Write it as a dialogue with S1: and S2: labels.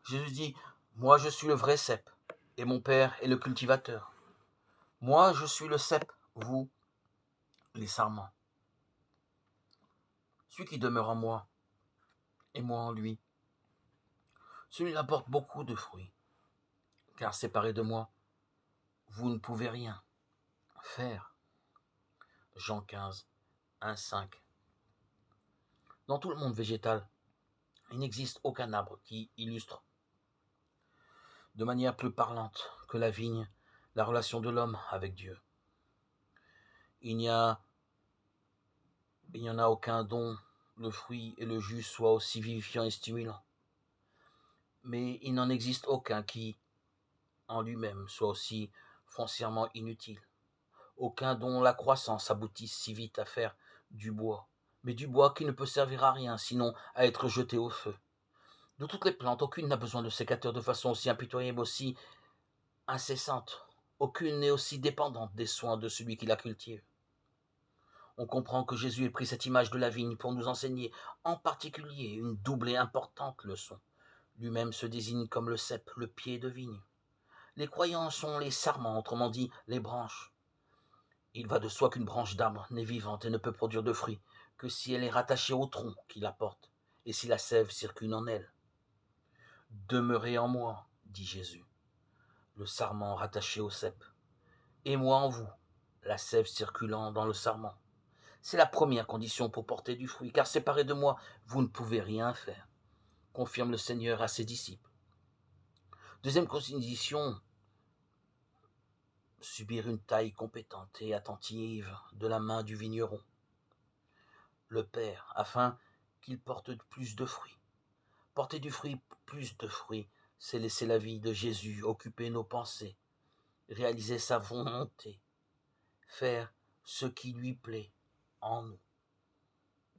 S1: Jésus dit, moi je suis le vrai cep, et mon Père est le cultivateur. Moi je suis le cep, vous, les sarments. Celui qui demeure en moi, et moi en lui, celui-là porte beaucoup de fruits, car séparé de moi, vous ne pouvez rien faire. Jean 15, 1, 5. Dans tout le monde végétal, il n'existe aucun arbre qui illustre de manière plus parlante que la vigne la relation de l'homme avec Dieu. Il n'y en a aucun dont le fruit et le jus soient aussi vivifiants et stimulants. Mais il n'en existe aucun qui, en lui-même, soit aussi foncièrement inutile. Aucun dont la croissance aboutisse si vite à faire du bois, mais du bois qui ne peut servir à rien sinon à être jeté au feu. De toutes les plantes, aucune n'a besoin de sécateur de façon aussi impitoyable, aussi incessante. Aucune n'est aussi dépendante des soins de celui qui la cultive. On comprend que Jésus ait pris cette image de la vigne pour nous enseigner en particulier une double et importante leçon. Lui-même se désigne comme le cep, le pied de vigne. Les croyants sont les sarments, autrement dit les branches. Il va de soi qu'une branche d'arbre n'est vivante et ne peut produire de fruits que si elle est rattachée au tronc qui la porte et si la sève circule en elle. Demeurez en moi, dit Jésus, le sarment rattaché au cep, et moi en vous, la sève circulant dans le sarment. C'est la première condition pour porter du fruit, car séparé de moi, vous ne pouvez rien faire, confirme le Seigneur à ses disciples. Deuxième condition, subir une taille compétente et attentive de la main du vigneron, le Père, afin qu'il porte plus de fruits. Porter du fruit, plus de fruits, c'est laisser la vie de Jésus occuper nos pensées, réaliser sa volonté, faire ce qui lui plaît en nous.